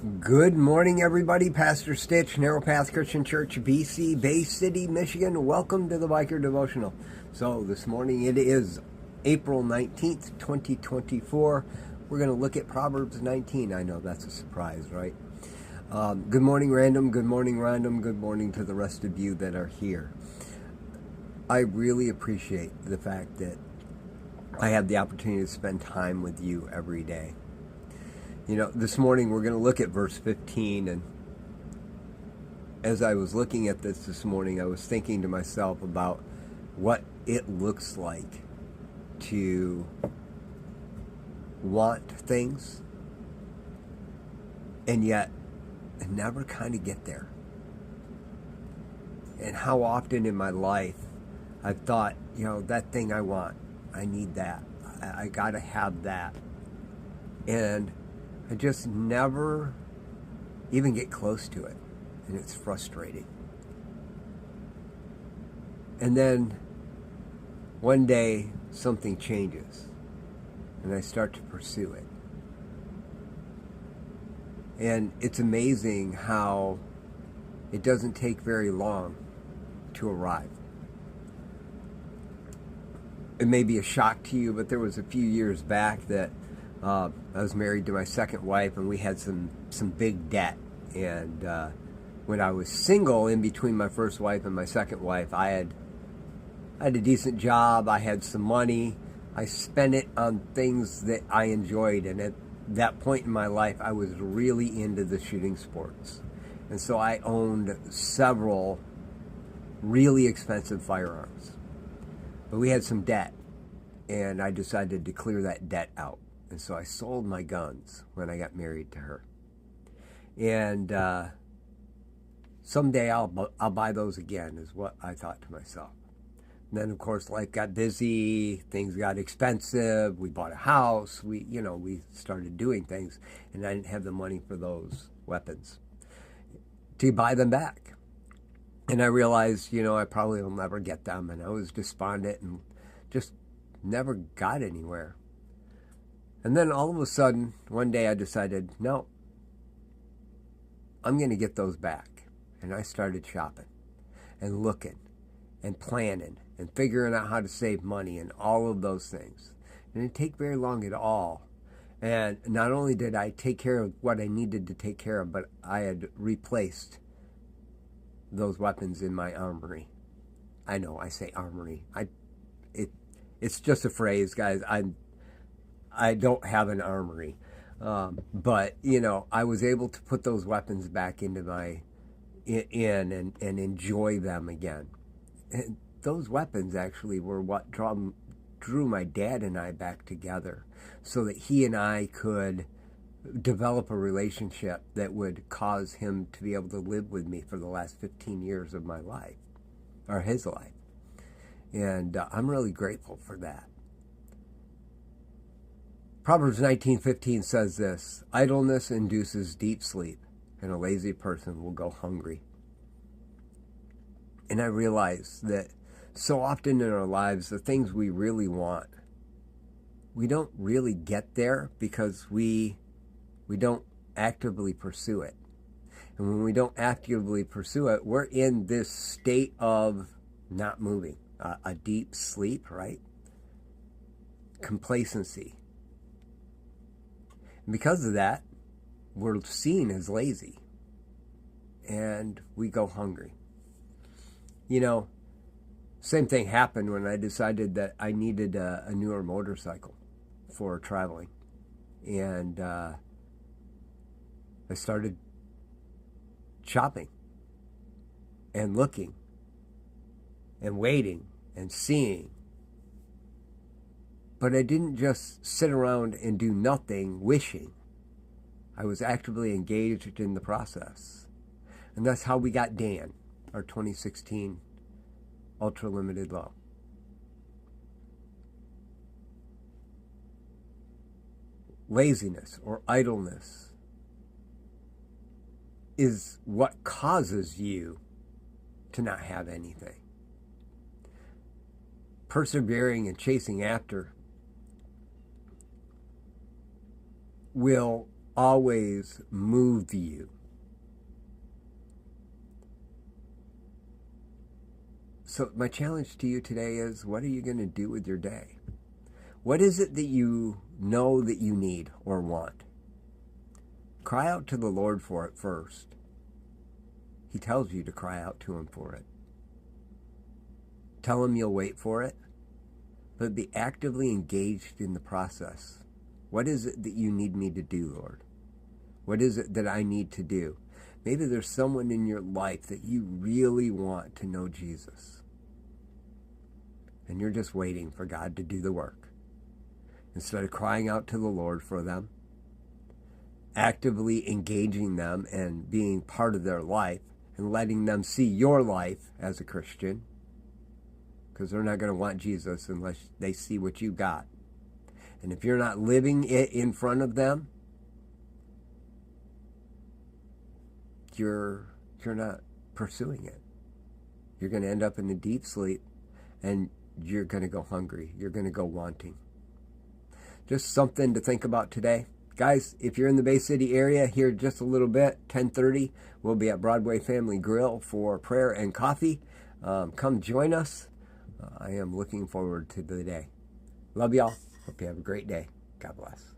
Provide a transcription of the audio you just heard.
Good morning, everybody. Pastor Stitch, Narrow Path Christian Church, BC, Bay City, Michigan. Welcome to the Biker Devotional. So this morning it is April 19th, 2024. We're going to look at Proverbs 19. I know that's a surprise, right? Good morning, random. Good morning, random. Good morning to the rest of you that are here. I really appreciate the fact that I have the opportunity to spend time with you every day. You know, this morning we're going to look at verse 15, and as I was looking at this morning, I was thinking to myself about what it looks like to want things and yet never kind of get there. And how often in my life I've thought, that thing I want, I need that. I got to have that. And I just never even get close to it, and it's frustrating. And then one day something changes, and I start to pursue it. And it's amazing how it doesn't take very long to arrive. It may be a shock to you, but there was a few years back that I was married to my second wife, and we had some big debt. And when I was single, in between my first wife and my second wife, I had a decent job. I had some money. I spent it on things that I enjoyed. And at that point in my life, I was really into the shooting sports. And so I owned several really expensive firearms. But we had some debt, and I decided to clear that debt out. And so I sold my guns when I got married to her. And someday I'll buy those again, is what I thought to myself. And then, of course, life got busy. Things got expensive. We bought a house. We started doing things. And I didn't have the money for those weapons to buy them back. And I realized, I probably will never get them. And I was despondent and just never got anywhere. And then all of a sudden, one day I decided, no, I'm going to get those back. And I started shopping and looking and planning and figuring out how to save money and all of those things. And it didn't take very long at all. And not only did I take care of what I needed to take care of, but I had replaced those weapons in my armory. I know, I say armory. It's just a phrase, guys. I don't have an armory, but I was able to put those weapons back into and enjoy them again. And those weapons actually were what drew my dad and I back together, so that he and I could develop a relationship that would cause him to be able to live with me for the last 15 years of my life, or his life. And I'm really grateful for that. Proverbs 19:15 says this: idleness induces deep sleep, and a lazy person will go hungry. And I realize that so often in our lives, the things we really want, we don't really get there because we don't actively pursue it. And when we don't actively pursue it, we're in this state of not moving, a deep sleep, right? Complacency. And because of that, we're seen as lazy, and we go hungry. Same thing happened when I decided that I needed a newer motorcycle for traveling. And I started shopping and looking and waiting and seeing. But I didn't just sit around and do nothing wishing. I was actively engaged in the process. And that's how we got Dan, our 2016 Ultra Limited Low. Laziness or idleness is what causes you to not have anything. Persevering and chasing after will always move you. So my challenge to you today is, what are you going to do with your day? What is it that you know that you need or want? Cry out to the Lord for it first. He tells you to cry out to him for it. Tell him you'll wait for it, but be actively engaged in the process. What is it that you need me to do, Lord? What is it that I need to do? Maybe there's someone in your life that you really want to know Jesus, and you're just waiting for God to do the work. Instead of crying out to the Lord for them, actively engaging them and being part of their life and letting them see your life as a Christian, because they're not going to want Jesus unless they see what you got. And if you're not living it in front of them, you're not pursuing it. You're going to end up in a deep sleep, and you're going to go hungry. You're going to go wanting. Just something to think about today. Guys, if you're in the Bay City area here just a little bit, 10:30, we'll be at Broadway Family Grill for prayer and coffee. Come join us. I am looking forward to the day. Love y'all. Hope you have a great day. God bless.